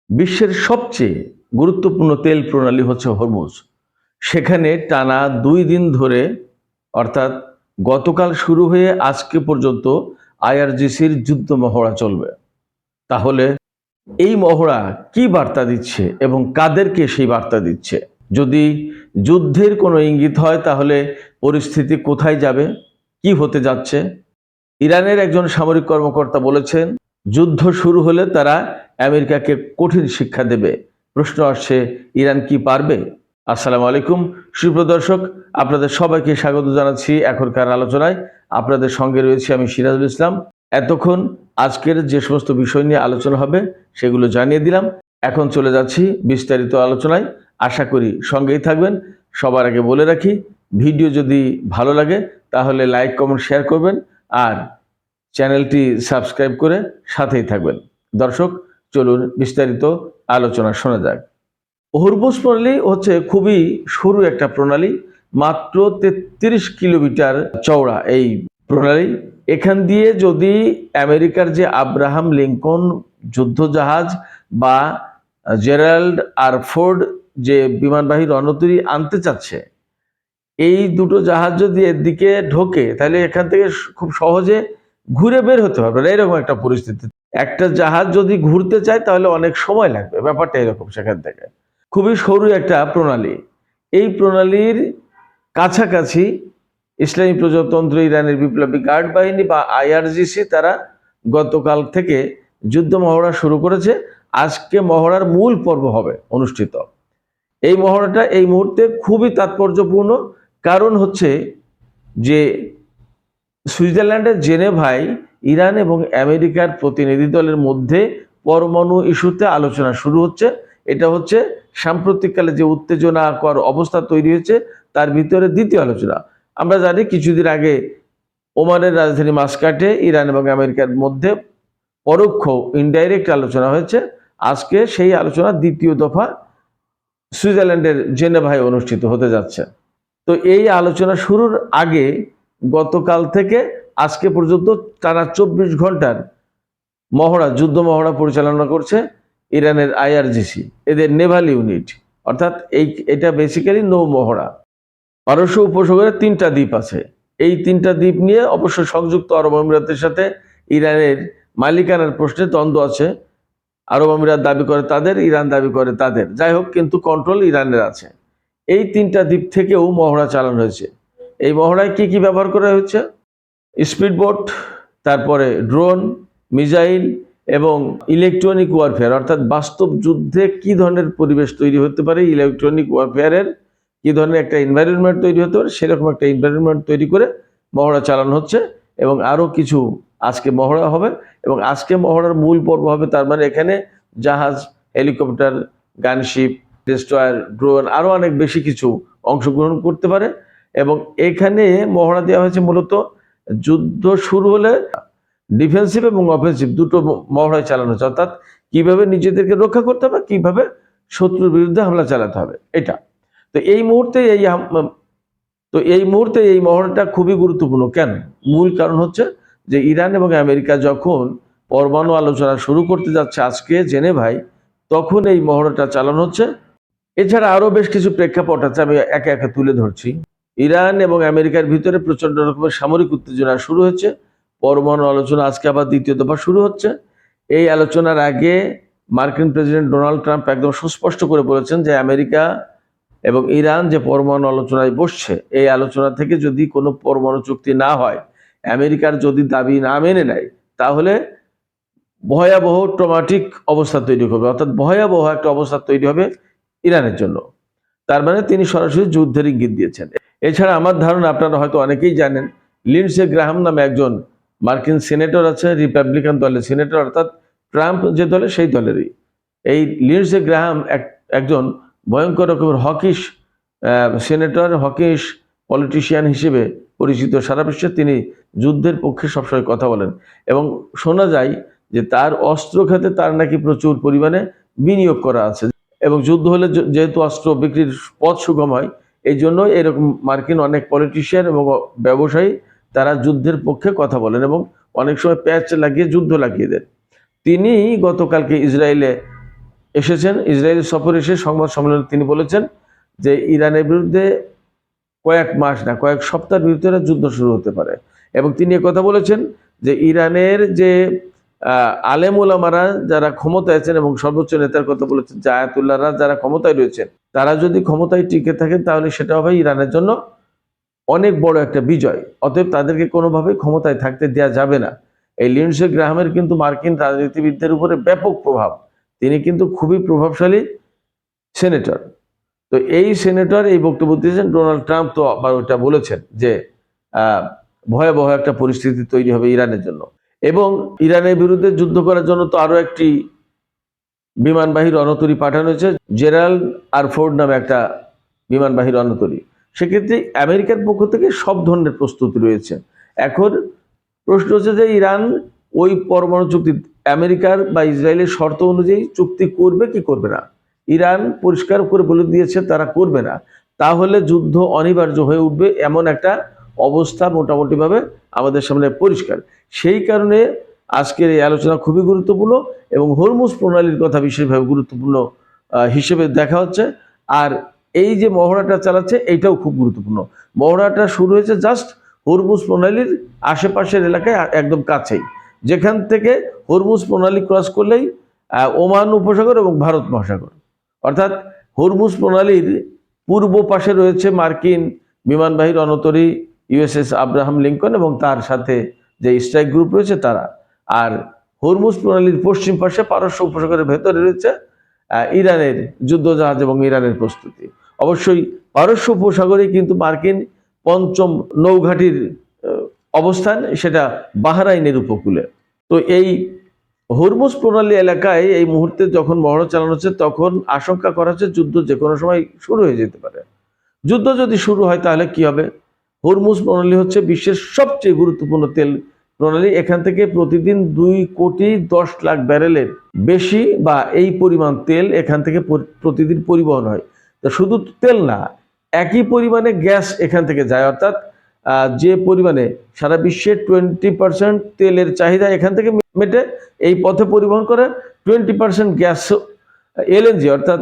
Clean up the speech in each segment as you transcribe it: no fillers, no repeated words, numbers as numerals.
বিশ্বের সবচেয়ে গুরুত্বপূর্ণ তেল প্রণালী হচ্ছে হরমুজ। সেখানে টানা 2 দিন ধরে অর্থাৎ গতকাল শুরু হয়ে আজকে পর্যন্ত আইআরজিসির যুদ্ধ মহড়া চলবে। তাহলে এই মহড়া কি বার্তা দিচ্ছে এবং কাদেরকে সেই বার্তা দিচ্ছে? যদি যুদ্ধের কোনো ইঙ্গিত হয় তাহলে পরিস্থিতি কোথায় যাবে, কি হতে যাচ্ছে? ইরানের একজন সামরিক কর্মকর্তা বলেছেন, যুদ্ধ শুরু হলে তারা আমেরিকাকে কঠিন শিক্ষা দেবে। প্রশ্ন আসছে, ইরান কি পারবে? আসসালামু আলাইকুম সুপ্রিয় দর্শক, আপনাদের সবাইকে স্বাগত জানাচ্ছি এখনকার আলোচনায়। আপনাদের সঙ্গে রয়েছে আমি সিরাজুল ইসলাম। এতক্ষণ আজকের যে সমস্ত বিষয় নিয়ে আলোচনা হবে সেগুলো জানিয়ে দিলাম। এখন চলে যাচ্ছি বিস্তারিত আলোচনায়। আশা করি সঙ্গেই থাকবেন। সবার আগে বলে রাখি, ভিডিও যদি ভালো লাগে তাহলে লাইক, কমেন্ট, শেয়ার করবেন আর চ্যানেলটি সাবস্ক্রাইব করে সাথেই থাকবেন। দর্শক, চলুন বিস্তারিত আলোচনা শোনা যাক। হরমুজ প্রণালী হচ্ছে খুবই সরু একটা প্রণালী, মাত্র 33 কিলোমিটার চওড়া এই প্রণালী। এখান দিয়ে যদি আমেরিকার যে আব্রাহাম লিঙ্কন যুদ্ধজাহাজ বা জেরাল্ড আর ফোর্ড যে বিমানবাহী রণতরী আনতে চাচ্ছে, এই দুটো জাহাজ যদি এর দিকে ঢোকে তাহলে এখান থেকে খুব সহজে ঘুরে বের হতে পারবে না, এরকম একটা পরিস্থিতি। একটা জাহাজ যদি ঘুরতে চায় তাহলে অনেক সময় লাগবে, ব্যাপারটা এরকম। সেখান থেকে খুবই সরু একটা প্রণালী। এই প্রণালীর কাছাকাছি ইসলামী প্রজাতন্ত্র ইরানের বিপ্লবী গার্ড বাহিনী বা আইআরজিসি তারা গতকাল থেকে যুদ্ধ মহড়া শুরু করেছে। আজকে মহড়ার মূল পর্ব হবে অনুষ্ঠিত। এই মহড়াটা এই মুহূর্তে খুবই তাৎপর্যপূর্ণ, কারণ হচ্ছে যে সুইজারল্যান্ডের জেনেভায় ইরান এবং আমেরিকার প্রতিনিধি দলের মধ্যে পরমাণু ইস্যুতে আলোচনা শুরু হচ্ছে। এটা হচ্ছে সাম্প্রতিককালে যে উত্তেজনাকর অবস্থা তৈরি হয়েছে তার ভিতরে দ্বিতীয় আলোচনা। আমরা জানি কিছুদিন আগে ওমানের রাজধানী মাস্কাটে ইরান এবং আমেরিকার মধ্যে পরোক্ষ ইনডাইরেক্ট আলোচনা হয়েছে। আজকে সেই আলোচনা দ্বিতীয় দফা সুইজারল্যান্ডের জেনেভায় অনুষ্ঠিত হতে যাচ্ছে। তো এই আলোচনা শুরুর আগে গতকাল থেকে আজকে পর্যন্ত টানা 24 ঘন্টার মহড়া, যুদ্ধ মহড়া পরিচালনা করছে ইরানের আইআরজিসি, এদের নেভাল ইউনিট। অর্থাৎ এটা বেসিক্যালি নৌ মহড়া। পারস্য উপসাগরে 3টা দ্বীপ আছে। এই 3টা দ্বীপ নিয়ে অবশ্য সংযুক্ত আরব আমিরাতের সাথে ইরানের মালিকানার প্রশ্নে দ্বন্দ্ব আছে। আরব আমিরাত দাবি করে তাদের, ইরান দাবি করে তাদের। যাই হোক, কিন্তু কন্ট্রোল ইরানের আছে। এই 3টা দ্বীপ থেকেও মহড়া চালানো হয়েছে। এই মহড়ায় কি কি ব্যবহার করা হয়েছে? স্পিডবোট, তারপরে ড্রোন, মিসাইল এবং ইলেকট্রনিক ওয়ারফেয়ার। অর্থাৎ বাস্তব যুদ্ধে কি ধরনের পরিবেশ তৈরি হতে পারে, ইলেকট্রনিক ওয়ারফেয়ারের কি ধরনের একটা এনভায়রনমেন্ট তৈরি হতে পারে, সেরকম একটা এনভায়রনমেন্ট তৈরি করে মহড়া চালানো হচ্ছে। এবং আরও কিছু আজকে মহড়া হবে এবং আজকে মহড়ার মূল পর্ব হবে। তার মানে এখানে জাহাজ, হেলিকপ্টার, গানশিপ, ডেস্ট্রয়ার, ড্রোন আরও অনেক বেশি কিছু অংশগ্রহণ করতে পারে। এবং এখানে মহড়া দেওয়া হয়েছে মূলত যুদ্ধ শুরু হলে ডিফেন্সিভ এবং অফেন্সিভ দুটো মহড়ায় চালানো হচ্ছে। অর্থাৎ কিভাবে নিজেদেরকে রক্ষা করতে হবে, কিভাবে শত্রুর বিরুদ্ধে হামলা চালাতে হবে, এটা। তো এই মুহূর্তে এই মহড়াটা খুবই গুরুত্বপূর্ণ। কেন? মূল কারণ হচ্ছে যে ইরান এবং আমেরিকা যখন পরমাণু আলোচনা শুরু করতে যাচ্ছে আজকে জেনেভায়, তখন এই মহড়াটা চালানো হচ্ছে। এছাড়া আরো বেশ কিছু প্রেক্ষাপট আছে, আমি একে একে তুলে ধরছি। ইরান এবং আমেরিকার ভিতরে প্রচন্ড রকমের সামরিক উত্তেজনা শুরু হয়েছে। পরমাণু আলোচনা আজকে আবার দ্বিতীয় দফা শুরু হচ্ছে। এই আলোচনার আগে মার্কিন প্রেসিডেন্ট ডোনাল্ড ট্রাম্প একদম সুস্পষ্ট করে বলেছেন যে আমেরিকা এবং ইরান যে পরমাণু আলোচনায় বসছে, এই আলোচনা থেকে যদি কোনো পরমাণু চুক্তি না হয়, আমেরিকার যদি দাবি না মেনে নেয়, তাহলে ভয়াবহ ট্রমাটিক অবস্থা তৈরি হবে। অর্থাৎ ভয়াবহ একটা অবস্থা তৈরি হবে ইরানের জন্য। তার মানে তিনি সরাসরি যুদ্ধের ইঙ্গিত দিয়েছেন। এছাড়া আমার ধারণা আপনারা হয়তো অনেকেই জানেন, লিন্ডসে গ্রাহাম নামে একজন মার্কিন সিনেটর আছে, রিপাবলিকান দলের সিনেটর, অর্থাৎ ট্রাম্প যে দলে সেই দলেরই। এই লিন্ডসে গ্রাহাম একজন ভয়ঙ্কর রকমের হকিশ সিনেটর, হকিশ পলিটিশিয়ান হিসেবে পরিচিত সারা বিশ্বে। তিনি যুদ্ধের পক্ষে সবসময় কথা বলেন এবং শোনা যায় যে তার অস্ত্র খাতে তার নাকি প্রচুর পরিমাণে বিনিয়োগ করা আছে। এবং যুদ্ধ হলে যেহেতু অস্ত্র বিক্রির পথ সুগম হয়, এই জন্য এরকম মার্কিন অনেক পলিটিশিয়ান এবং ব্যবসায়ী তারা যুদ্ধের পক্ষে কথা বলেন এবং অনেক সময় প্যাচ লাগিয়ে যুদ্ধ লাগিয়ে দেন। তিনি গতকালকে ইসরায়েলে এসেছেন। ইসরায়েল সফরে এসে সংবাদ সম্মেলনে তিনি বলেছেন যে ইরানের বিরুদ্ধে কয়েক মাস না কয়েক সপ্তাহের ভিতরে যুদ্ধ শুরু হতে পারে। এবং তিনি কথা বলেছেন যে ইরানের যে আলেম ওলামারা যারা ক্ষমতায় আছেন এবং সর্বোচ্চ নেতার কথা বলেছেন যে আয়াতুল্লাহরা যারা ক্ষমতায় রয়েছেন, তারা যদি ক্ষমতায় টিকে থাকেন তাহলে সেটা হবে ইরানের জন্য অনেক বড় একটা বিজয়। অতএব তাদেরকে কোনোভাবেই ক্ষমতায় থাকতে দেওয়া যাবে না। এই লিন্ডসে গ্রাহামের কিন্তু মার্কিন রাজনীতিবিদদের উপরে ব্যাপক প্রভাব। তিনি কিন্তু খুবই প্রভাবশালী সেনেটর। তো এই সেনেটর এই বক্তব্য দিয়েছেন। ডোনাল্ড ট্রাম্প তো আবার ওটা বলেছেন যে ভয়াবহ একটা পরিস্থিতি তৈরি হবে ইরানের জন্য। এবং ইরানের বিরুদ্ধে যুদ্ধ করার জন্য তো আরো একটি বিমানবাহী রণতরী পাঠানো হয়েছে, জেরাল্ড আর ফোর্ড নামে একটা বিমানবাহী রণতরী। সেক্ষেত্রে আমেরিকার পক্ষ থেকে সব ধরনের প্রস্তুতি রয়েছে। এখন প্রশ্ন হচ্ছে যে ইরান ওই পরমাণু চুক্তি আমেরিকার বা ইসরায়েলের শর্ত অনুযায়ী চুক্তি করবে কি করবে না। ইরান পরিষ্কার করে বলে দিয়েছে তারা করবে না, তাহলে যুদ্ধ অনিবার্য হয়ে উঠবে এমন একটা অবস্থা মোটামুটিভাবে আমাদের সামনে পরিষ্কার। সেই কারণে আজকের এই আলোচনা খুবই গুরুত্বপূর্ণ এবং হরমুজ প্রণালীর কথা বিশেষভাবে গুরুত্বপূর্ণ হিসেবে দেখা হচ্ছে। আর এই যে মহড়াটা চালাচ্ছে এইটাও খুব গুরুত্বপূর্ণ। মহড়াটা শুরু হয়েছে জাস্ট হরমুজ প্রণালীর আশেপাশের এলাকায়, একদম কাছেই, যেখান থেকে হরমুজ প্রণালী ক্রস করলেই ওমান উপসাগর এবং ভারত মহাসাগর। অর্থাৎ হরমুজ প্রণালীর পূর্ব পাশে রয়েছে মার্কিন বিমানবাহী রণতরী ইউএসএস আব্রাহাম লিঙ্কন এবং তার সাথে যে স্ট্রাইক গ্রুপ রয়েছে তারা। আর হরমুজ প্রণালীর পশ্চিম পাশে পারস্য উপসাগরের ভেতরে রয়েছে ইরানের যুদ্ধজাহাজ এবং ইরানের প্রস্তুতি। অবশ্যই পারস্য উপসাগরে কিন্তু মার্কিন পঞ্চম নৌঘাটির অবস্থান, সেটা বাহরাইনের উপকূলে। তো এই হরমুজ প্রণালী এলাকায় এই মুহূর্তে যখন মহড়া চালানো হচ্ছে তখন আশঙ্কা করা হচ্ছে যুদ্ধ যে কোনো সময় শুরু হয়ে যেতে পারে। যুদ্ধ যদি শুরু হয় তাহলে কি হবে? হরমুজ প্রণালী হচ্ছে বিশ্বের সবচেয়ে গুরুত্বপূর্ণ তেল প্রণালী। এখান থেকে প্রতিদিন 2,10,00,000 ব্যারেলের বেশি বা এই পরিমাণ তেল এখান থেকে প্রতিদিন পরিবহন হয়। তো শুধু তেল না, একই পরিমাণে গ্যাস এখান থেকে যায়। অর্থাৎ যে পরিমাণে সারা বিশ্বের 20% তেলের চাহিদা এখান থেকে মেটে, এই পথে পরিবহন করে 20% গ্যাস এলএনজি অর্থাৎ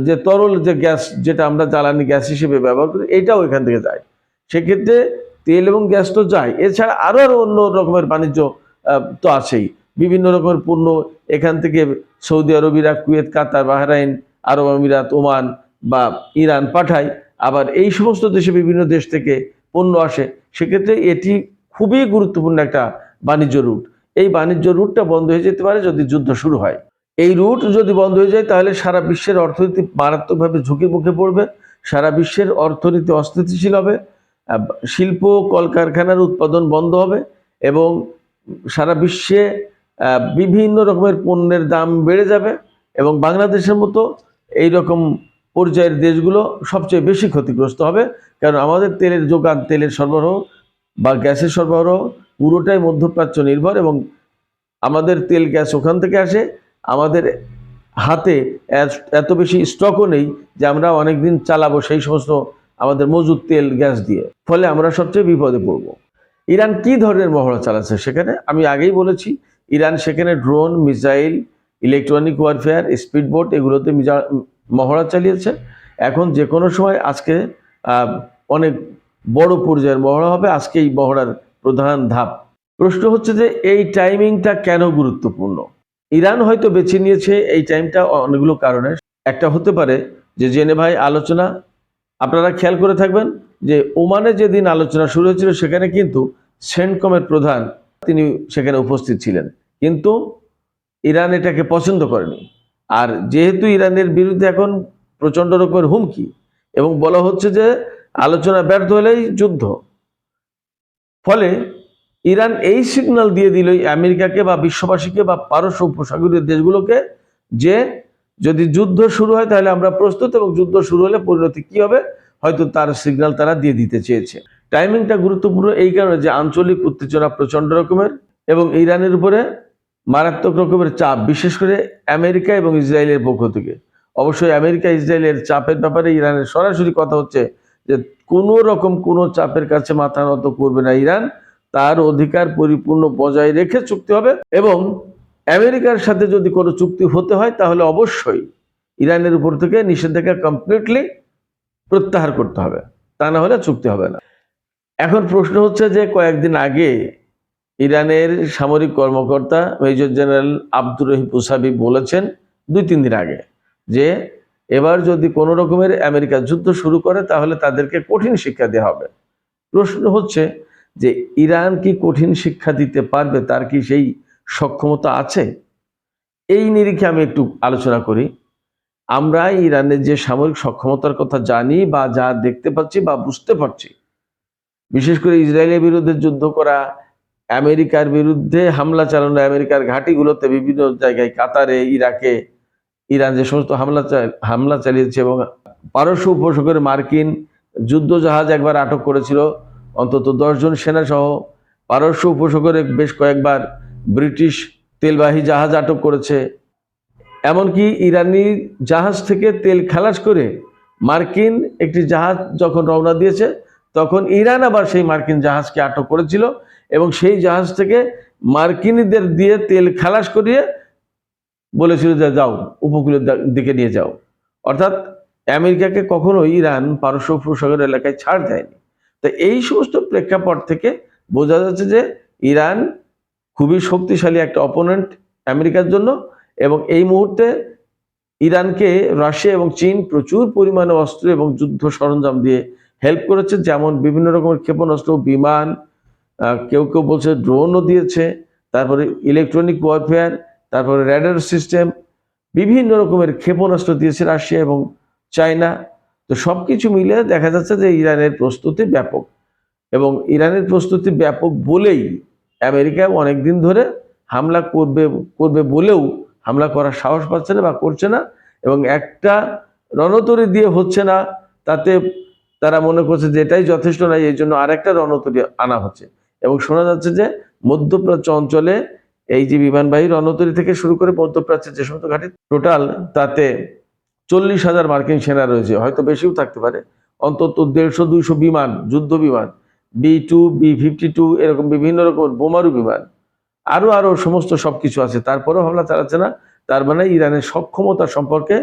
যে তরল যে গ্যাস যেটা আমরা জ্বালানি গ্যাস হিসেবে ব্যবহার করি, এইটাও এখান থেকে যায়। সেক্ষেত্রে তেল এবং গ্যাস তো যায়, এছাড়া আরো অন্য রকমের বাণিজ্য তো আছেই। বিভিন্ন রকমের পণ্য এখান থেকে সৌদি আরব, ইরাক, কুয়েত, কাতার, বাহরাইন, আরব আমিরাত, ওমান বা ইরান পাঠায়। আবার এই সমস্ত দেশে বিভিন্ন দেশ থেকে পণ্য আসে। সেক্ষেত্রে এটি খুবই গুরুত্বপূর্ণ একটা বাণিজ্য রুট। এই বাণিজ্য রুটটা বন্ধ হয়ে যেতে পারে যদি যুদ্ধ শুরু হয়। এই রুট যদি বন্ধ হয়ে যায় তাহলে সারা বিশ্বের অর্থনীতি মারাত্মকভাবে ঝুঁকির মুখে পড়বে। সারা বিশ্বের অর্থনীতি অস্থিতিশীল হবে, শিল্প কলকারখানার উৎপাদন বন্ধ হবে এবং সারা বিশ্বে বিভিন্ন রকমের পণ্যের দাম বেড়ে যাবে এবং বাংলাদেশের মতো এই রকম পর্যায়ের দেশগুলো সবচেয়ে বেশি ক্ষতিগ্রস্ত হবে। কারণ আমাদের তেলের যোগান, তেলের সরবরাহ বা গ্যাসের সরবরাহ পুরোটাই মধ্যপ্রাচ্য নির্ভর এবং আমাদের তেল গ্যাস ওখান থেকে আসে। আমাদের হাতে এত বেশি স্টকও নেই যে আমরা অনেক দিন চালাবো সেই সমস্ত আমাদের মজুদ তেল গ্যাস দিয়ে। ফলে আমরা সবচেয়ে বিপদে পড়ব। ইরান কি ধরনের মহড়া চালাচ্ছে সেখানে আমি আগেই বলেছি। ইরান সেখানে drone, missile, electronic warfare, speedboat এগুলোতে মহড়া চালিয়েছে। এখন যে কোনো সময় আজকে অনেক বড় পর্যায়ের মহড়া হবে। আজকে এই মহড়ার প্রধান ধাপ। প্রশ্ন হচ্ছে যে এই টাইমিংটা কেন গুরুত্বপূর্ণ? ইরান হয়তো বেছে নিয়েছে এই টাইমটা অনেকগুলো কারণে। একটা হতে পারে যে জেনেভায় আলোচনা, আপনারা খেয়াল করে থাকবেন যে ওমানে যেদিন আলোচনা শুরু হয়েছিল সেখানে কিন্তু সেন্টকমের প্রধান তিনি সেখানে উপস্থিত ছিলেন, কিন্তু ইরান এটাকে পছন্দ করেনি। আর যেহেতু ইরানের বিরুদ্ধে এখন প্রচণ্ড রকমের হুমকি এবং বলা হচ্ছে যে আলোচনা ব্যর্থ হলেই যুদ্ধ, ফলে ইরান এই সিগন্যাল দিয়ে দিল আমেরিকাকে বা বিশ্ববাসীকে বা পারস্য উপসাগরীয় দেশগুলোকে যে যদি যুদ্ধ শুরু হয় তাহলে আমরা প্রস্তুত এবং যুদ্ধ শুরু হলে পরিণতি কি হবে হয়তো তার সিগন্যাল তারা দিয়ে দিতে চেয়েছে। টাইমিংটা গুরুত্বপূর্ণ এই কারণে যে আঞ্চলিক উত্তেজনা প্রচণ্ড রকমের এবং ইরানের উপরে মারাত্মক রকমের চাপ, বিশেষ করে আমেরিকা এবং ইসরায়েলের পক্ষ থেকে। অবশ্যই আমেরিকা ইসরায়েলের চাপের ব্যাপারে ইরানের সরাসরি কথা হচ্ছে যে কোনো রকম কোনো চাপের কাছে মাথা নত করবে না ইরান, তার অধিকার পরিপূর্ণ বজায় রেখে চুক্তি হবে এবং আমেরিকার সাথে যদি কোনো চুক্তি হতে হয় তাহলে অবশ্যই ইরানের উপর থেকে নিষেধাজ্ঞা কমপ্লিটলি প্রত্যাহার করতে হবে, তা না হলে চুক্তি হবে না। এখন প্রশ্ন হচ্ছে যে কয়েকদিন আগে ইরানের সামরিক কর্মকর্তা মেজর জেনারেল আব্দুর রহিম উসাবি বলেছেন 2-3 দিন আগে যে এবার যদি কোনো রকমের আমেরিকা যুদ্ধ শুরু করে তাহলে তাদেরকে কঠিন শিক্ষা দেওয়া হবে। প্রশ্ন হচ্ছে যে ইরান কি কঠিন শিক্ষা দিতে পারবে, তার কি সেই সক্ষমতা আছে? এই নিরিখে আমি একটু আলোচনা করি। আমরা ইরানের যে সামরিক সক্ষমতার কথা জানি বা যা দেখতে পাচ্ছি বা বুঝতে পারছি, বিশেষ করে ইসরায়েলের বিরুদ্ধে যুদ্ধ করা, আমেরিকার বিরুদ্ধে হামলা চালানো, আমেরিকার ঘাঁটিগুলোতে বিভিন্ন জায়গায় কাতারে, ইরাকে ইরান যে সমস্ত হামলা চালিয়েছে এবং পারস্য উপসাগরে মার্কিন যুদ্ধ জাহাজ একবার আটক করেছিল, অন্তত 10 জন সেনা সহ। পারস্য উপসাগরে বেশ কয়েকবার ব্রিটিশ তেলবাহী জাহাজ আটক করেছে। এমনকি ইরানি জাহাজ থেকে তেল খালাস করে মার্কিন একটি জাহাজ যখন রওনা দিয়েছে তখন ইরান আবার সেই মার্কিন জাহাজকে আটক করেছিল এবং সেই জাহাজ থেকে মার্কিনীদের দিয়ে তেল খালাস করিয়ে বলেছিল যে যাও উপকূলের দিকে নিয়ে যাও। অর্থাৎ আমেরিকাকে কখনো ইরান পারস্য উপসাগর এলাকায় ছাড় দেয়নি। তো এই সমস্ত প্রেক্ষাপট থেকে বোঝা যাচ্ছে যে ইরান খুবই শক্তিশালী একটা অপোনেন্ট আমেরিকার জন্য, এবং এই মুহূর্তে ইরানকে রাশিয়া এবং চীন প্রচুর পরিমাণে অস্ত্র এবং যুদ্ধ সরঞ্জাম দিয়ে হেল্প করেছে, যেমন বিভিন্ন রকমের ক্ষেপণাস্ত্র, বিমান, কেউ কেউ বলছে ড্রোনও দিয়েছে, তারপরে ইলেকট্রনিক ওয়ারফেয়ার, তারপরে রেডার সিস্টেম, বিভিন্ন রকমের ক্ষেপণাস্ত্র দিয়েছে রাশিয়া এবং চায়না। তো সব কিছু মিলে দেখা যাচ্ছে যে ইরানের প্রস্তুতি ব্যাপক, এবং ইরানের প্রস্তুতি ব্যাপক বলেই আমেরিকা অনেক দিন ধরে হামলা করবে বলেও হামলা করার সাহস পাচ্ছে না বা করছে না, এবং একটা রণতরী দিয়ে হচ্ছে না, তাতে তারা মনে করছে যে এটাই যথেষ্ট নয়, এই জন্য আরেকটা রণতরী আনা হচ্ছে। এবং শোনা যাচ্ছে যে মধ্যপ্রাচ্য অঞ্চলে এই যে বিমানবাহী রণতরী থেকে শুরু করে মধ্যপ্রাচ্যের যে সমস্ত ঘাঁটি টোটাল, তাতে 40,000 মার্কিন সেনা রয়েছে, হয়তো বেশিও থাকতে পারে, অন্তত 150-200 বিমান, যুদ্ধ বিমান, B-2, B-52, এরকম বিভিন্ন রকম বোমারু বিমান, আরো সমস্ত সবকিছু আছে, তারপরেও হামলা চালাচ্ছে না। তার মানে ইরানের সক্ষমতা সম্পর্কে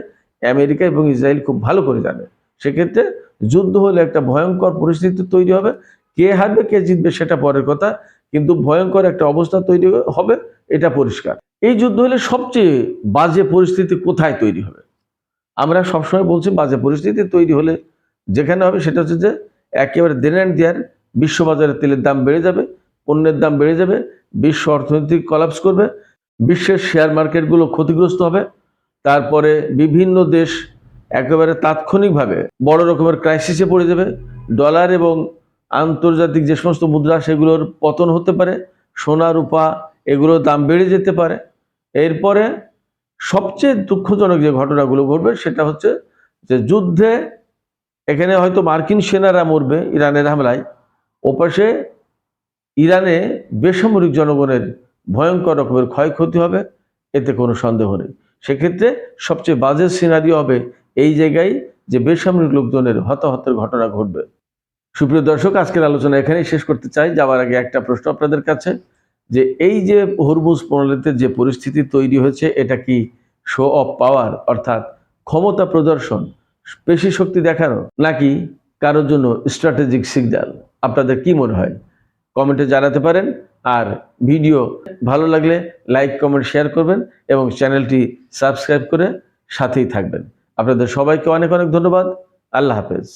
আমেরিকা এবং ইসরায়েল খুব ভালো করে জানে। সেক্ষেত্রে যুদ্ধ হলে একটা ভয়ঙ্কর পরিস্থিতি তৈরি হবে, কে হারবে কে জিতবে সেটা পরের কথা, কিন্তু ভয়ঙ্কর একটা অবস্থা তৈরি হবে এটা পরিষ্কার। এই যুদ্ধ হলে সবচেয়ে বাজে পরিস্থিতি কোথায় তৈরি হবে? আমরা সবসময় বলছি বাজে পরিস্থিতি তৈরি হলে যেখানে হবে সেটা হচ্ছে যে একেবারে দেন অ্যান্ড দেয়ার বিশ্ববাজারে তেলের দাম বেড়ে যাবে, পণ্যের দাম বেড়ে যাবে, বিশ্ব অর্থনীতি কলাপস করবে, বিশ্বের শেয়ার মার্কেটগুলো ক্ষতিগ্রস্ত হবে, তারপরে বিভিন্ন দেশ একেবারে তাৎক্ষণিকভাবে বড় রকমের ক্রাইসিসে পড়ে যাবে, ডলার এবং আন্তর্জাতিক যে সমস্ত মুদ্রা সেগুলোর পতন হতে পারে, সোনা রূপা এগুলোর দাম বেড়ে যেতে পারে। এরপরে সবচেয়ে দুঃখজনক যে ঘটনাগুলো ঘটবে সেটা হচ্ছে যে যুদ্ধে এখানে হয়তো মার্কিন সেনারা মরবে ইরানের হামলায়, ওপাশে ইরানে বেসামরিক জনগণের ভয়ঙ্কর রকমের ক্ষয়ক্ষতি হবে, এতে কোনো সন্দেহ নেই। সেক্ষেত্রে সবচেয়ে বাজে সিনারিও হবে এই জায়গায় যে বেসামরিক লোকজনের হতাহতের ঘটনা ঘটবে। সুপ্রিয় দর্শক, আজকের আলোচনা এখানেই শেষ করতে চাই। যাওয়ার আগে একটা প্রশ্ন আপনাদের কাছে, যে এই যে হরমুজ প্রণালীতে যে পরিস্থিতি তৈরি হয়েছে, এটা কি শো অফ পাওয়ার, অর্থাৎ ক্ষমতা প্রদর্শন, পেশি শক্তি দেখানো, নাকি কারোর জন্য স্ট্র্যাটেজিক সিগন্যাল? আপনাদের কি মনে হয় কমেন্টে জানাতে পারেন। আর ভিডিও ভালো লাগলে লাইক, কমেন্ট, শেয়ার করবেন এবং চ্যানেলটি সাবস্ক্রাইব করে সাথেই থাকবেন। আপনাদের সবাইকে অনেক অনেক ধন্যবাদ। আল্লাহ হাফেজ।